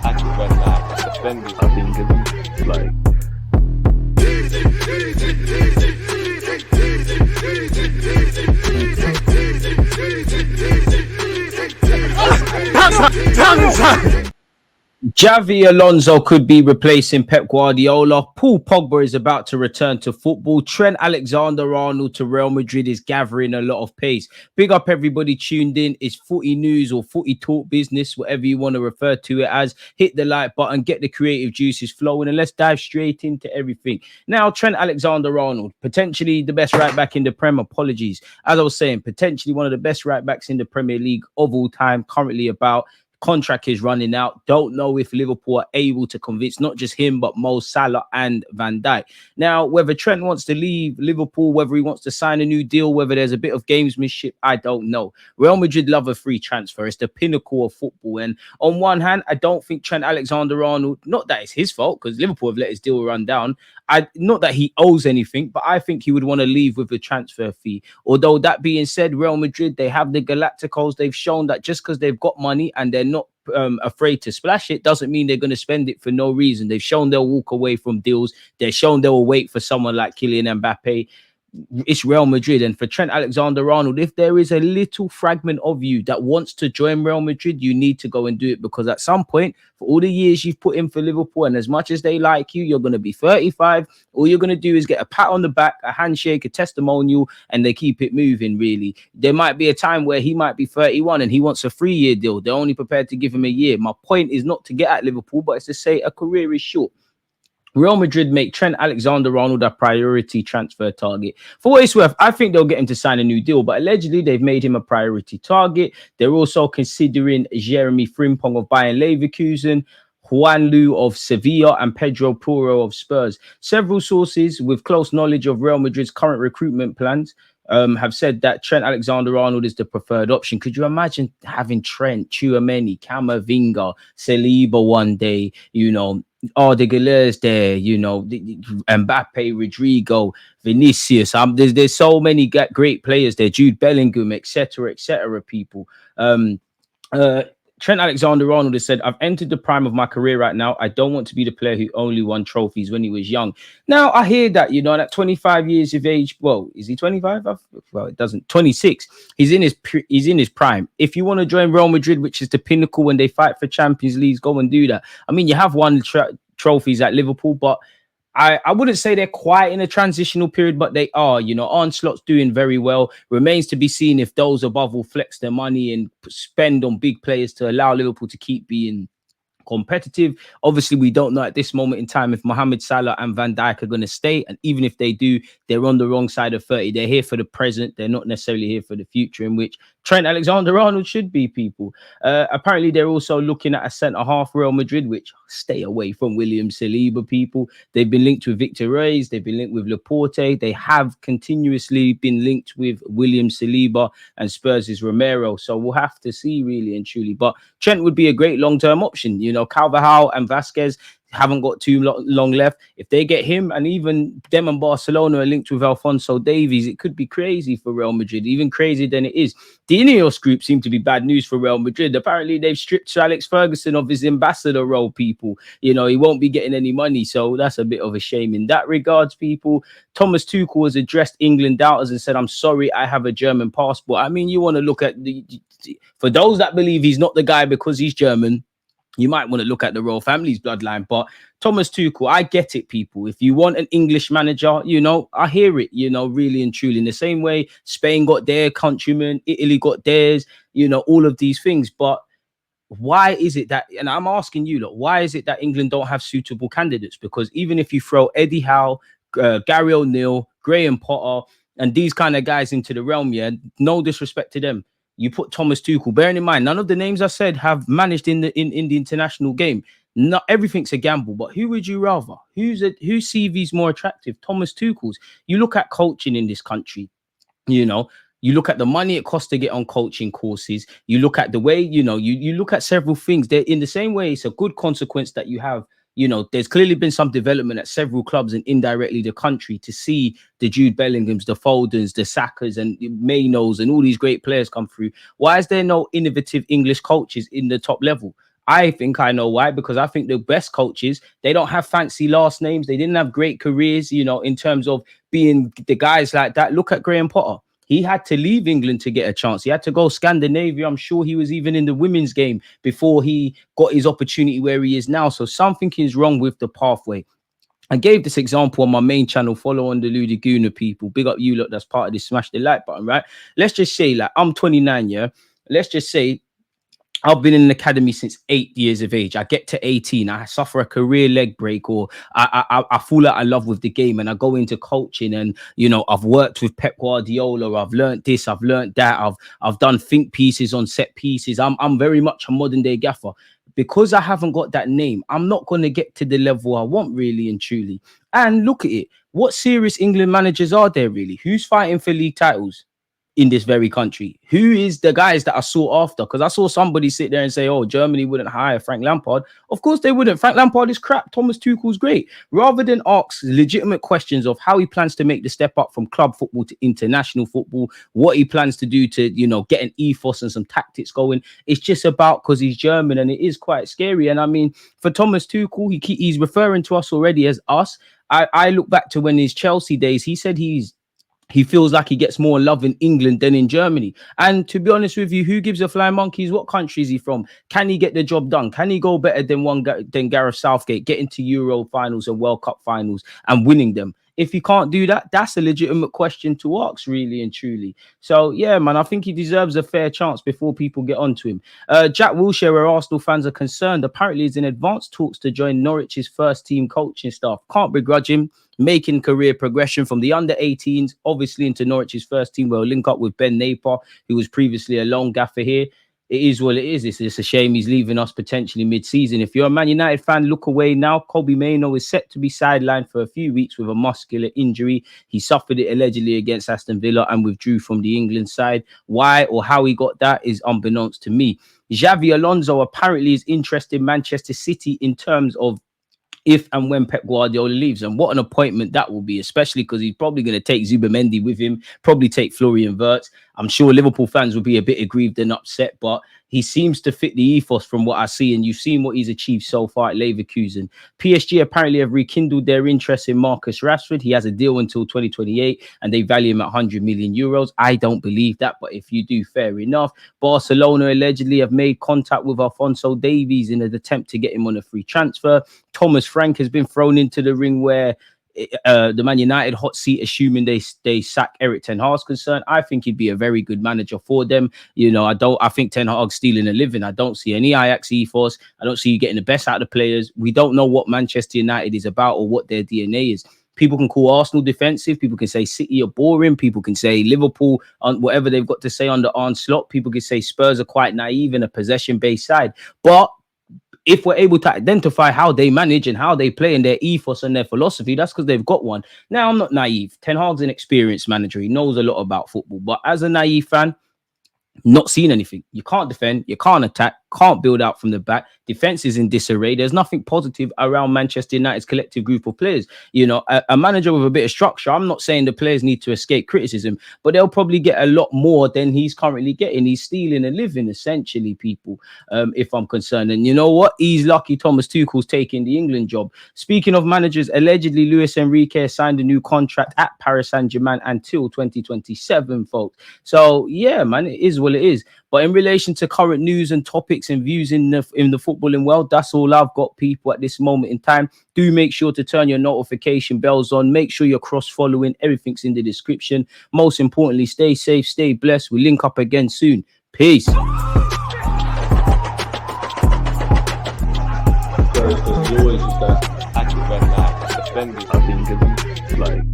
Actually, when defending. I think it's like. Xabi Alonso could be replacing Pep Guardiola. Paul Pogba is about to return to football. Trent Alexander-Arnold to Real Madrid is gathering a lot of pace. Big up everybody tuned in. It's Footy News or Footy Talk Business, whatever you want to refer to it as. Hit the like button, get the creative juices flowing, and let's dive straight into everything. Now, Trent Alexander-Arnold, potentially the best right back in the Prem. Apologies. As I was saying, potentially one of the best right backs in the Premier League of all time, currently about. Contract is running out. Don't know if Liverpool are able to convince not just him, but Mo Salah and Van Dijk. Now, whether Trent wants to leave Liverpool, whether he wants to sign a new deal, whether there's a bit of gamesmanship, I don't know. Real Madrid love a free transfer. It's the pinnacle of football. And on one hand, I don't think Trent Alexander-Arnold, not that it's his fault, because Liverpool have let his deal run down. Not that he owes anything, but I think he would want to leave with the transfer fee. Although that being said, Real Madrid, they have the Galacticos. They've shown that just because they've got money and they're not afraid to splash it doesn't mean they're going to spend it for no reason. They've shown they'll walk away from deals. They've shown they'll wait for someone like Kylian Mbappe. It's Real Madrid. And for Trent Alexander-Arnold, if there is a little fragment of you that wants to join Real Madrid, you need to go and do it, because at some point, for all the years you've put in for Liverpool, and as much as they like you, you're going to be 35. All you're going to do is get a pat on the back, a handshake, a testimonial, and they keep it moving, really. There might be a time where he might be 31 and he wants a 3-year deal. They're only prepared to give him a year. My point is not to get at Liverpool, but it's to say a career is short. Real Madrid make Trent Alexander-Arnold a priority transfer target. For what it's worth, I think they'll get him to sign a new deal, but allegedly they've made him a priority target. They're also considering Jeremy Frimpong of Bayern Leverkusen, Juan Lu of Sevilla, and Pedro Porro of Spurs. Several sources with close knowledge of Real Madrid's current recruitment plans have said that Trent Alexander-Arnold is the preferred option. Could you imagine having Trent, Tchouaméni, Camavinga, Saliba one day, the Galers there, Mbappe, Rodrigo, Vinicius. There's so many great players there, Jude Bellingham, etc., people. Trent Alexander-Arnold has said, I've entered the prime of my career right now. I don't want to be the player who only won trophies when he was young. Now, I hear that, at 25 years of age, well, is he 25? Well, it doesn't. 26. He's in his prime. If you want to join Real Madrid, which is the pinnacle when they fight for Champions Leagues, go and do that. I mean, you have won trophies at Liverpool, but I wouldn't say they're quite in a transitional period, but they are. Onslaught's doing very well. Remains to be seen if those above will flex their money and spend on big players to allow Liverpool to keep being competitive. Obviously, we don't know at this moment in time if Mohamed Salah and Van Dijk are going to stay, and even if they do, they're on the wrong side of 30. They're here for the present. They're not necessarily here for the future, in which Trent Alexander-Arnold should be, people. Apparently, they're also looking at a centre-half, Real Madrid, which stay away from William Saliba, people. They've been linked with Victor Reis. They've been linked with Laporte. They have continuously been linked with William Saliba and Spurs' Romero. So we'll have to see, really and truly. But Trent would be a great long-term option. Carvajal and Vasquez haven't got too long left. If they get him, and even them and Barcelona are linked with Alphonso Davies, it could be crazy for Real Madrid, even crazier than it is. The Ineos group seem to be bad news for Real Madrid. Apparently, they've stripped Sir Alex Ferguson of his ambassador role, people. He won't be getting any money, so that's a bit of a shame in that regards, people. Thomas Tuchel has addressed England doubters and said, I'm sorry, I have a German passport. I mean, you want to look at for those that believe he's not the guy because he's German, you might want to look at the royal family's bloodline. But Thomas Tuchel, I get it, people. If you want an English manager, I hear it, really and truly. In the same way, Spain got their countrymen, Italy got theirs, all of these things. But why is it that, and I'm asking you, why is it that England don't have suitable candidates? Because even if you throw Eddie Howe, Gary O'Neill, Graham Potter, and these kind of guys into the realm, no disrespect to them. You put Thomas Tuchel, bearing in mind, none of the names I said have managed in the international game. Not everything's a gamble, but who would you rather? Whose CV's more attractive? Thomas Tuchel's. You look at coaching in this country, you look at the money it costs to get on coaching courses. You look at the way, you look at several things. They're in the same way. It's a good consequence that you have. There's clearly been some development at several clubs and indirectly the country to see the Jude Bellinghams, the Foldens, the Sakas and Mainos and all these great players come through. Why is there no innovative English coaches in the top level? I think I know why, because I think the best coaches, they don't have fancy last names. They didn't have great careers, you know, in terms of being the guys like that. Look at Graham Potter. He had to leave England to get a chance. He had to go Scandinavia. I'm sure he was even in the women's game before he got his opportunity where he is now. So something is wrong with the pathway. I gave this example on my main channel. Follow on the Ludi Guna, people. Big up you lot that's part of this. Smash the like button, right? Let's just say, like, I'm 29, yeah? Let's just say I've been in an academy since 8 years of age. I get to 18, I suffer a career leg break, or I fall out of love with the game, and I go into coaching. And you know, I've worked with Pep Guardiola. I've learned this, I've learned that. I've done think pieces on set pieces. I'm very much a modern day gaffer. Because I haven't got that name, I'm not going to get to the level I want, really and truly. And look at it. What serious England managers are there, really? Who's fighting for league titles in this very country? Who is the guys that I sought after? Because I saw somebody sit there and say, oh, Germany wouldn't hire Frank Lampard. Of course they wouldn't. Frank Lampard is crap. Thomas Tuchel's great. Rather than ask legitimate questions of how he plans to make the step up from club football to international football, what he plans to do to, you know, get an ethos and some tactics going, it's just about because he's German, and it is quite scary. And I mean, for Thomas Tuchel, he's referring to us already as us. I look back to when his Chelsea days, he said he feels like he gets more love in England than in Germany. And to be honest with you, who gives a flying monkeys? What country is he from? Can he get the job done? Can he go better than Gareth Southgate, getting to Euro finals and World Cup finals and winning them? If he can't do that, that's a legitimate question to ask, really and truly. So, yeah, man, I think he deserves a fair chance before people get onto him. Jack Wilshere, where Arsenal fans are concerned, apparently is in advanced talks to join Norwich's first team coaching staff. Can't begrudge him making career progression from the under 18s, obviously into Norwich's first team, where he'll link up with Ben Napier, who was previously a lone gaffer here. It is what it is. It's just a shame he's leaving us potentially mid-season. If you're a Man United fan, look away now. Kobe Mainoo is set to be sidelined for a few weeks with a muscular injury. He suffered it allegedly against Aston Villa and withdrew from the England side. Why or how he got that is unbeknownst to me. Xabi Alonso apparently is interested in Manchester City in terms of if and when Pep Guardiola leaves. And what an appointment that will be, especially because he's probably going to take Zubimendi with him, probably take Florian Wirtz. I'm sure Liverpool fans will be a bit aggrieved and upset, but he seems to fit the ethos from what I see. And you've seen what he's achieved so far at Leverkusen. PSG apparently have rekindled their interest in Marcus Rashford. He has a deal until 2028 and they value him at 100 million euros. I don't believe that, but if you do, fair enough. Barcelona allegedly have made contact with Alphonso Davies in an attempt to get him on a free transfer. Thomas Frank has been thrown into the ring where the Man United hot seat, assuming they sack Eric Ten Hag's concerned. I think he'd be a very good manager for them. You know, I think Ten Hag's stealing a living. I don't see any Ajax ethos. I don't see you getting the best out of the players. We don't know what Manchester United is about or what their DNA is. People can call Arsenal defensive. People can say City are boring. People can say Liverpool, on whatever they've got to say under Arne Slot. People can say Spurs are quite naive and a possession-based side. But if we're able to identify how they manage and how they play and their ethos and their philosophy, that's because they've got one. Now, I'm not naive. Ten Hag's an experienced manager. He knows a lot about football. But as a naive fan, not seen anything. You can't defend. You can't attack. Can't build out from the back. Defense is in disarray. There's nothing positive around Manchester United's collective group of players. You know, a manager with a bit of structure. I'm not saying the players need to escape criticism, but they'll probably get a lot more than he's currently getting. He's stealing a living, essentially, people, if I'm concerned. And you know what? He's lucky Thomas Tuchel's taking the England job. Speaking of managers, allegedly Luis Enrique signed a new contract at Paris Saint-Germain until 2027, folks. So, yeah, man, it is what it is. But in relation to current news and topics and views in the footballing world, that's all I've got, people, at this moment in time. Do make sure to turn your notification bells on. Make sure you're cross-following. Everything's in the description. Most importantly, stay safe, stay blessed. We'll link up again soon. Peace. There's always just that active and that defending. I think it's like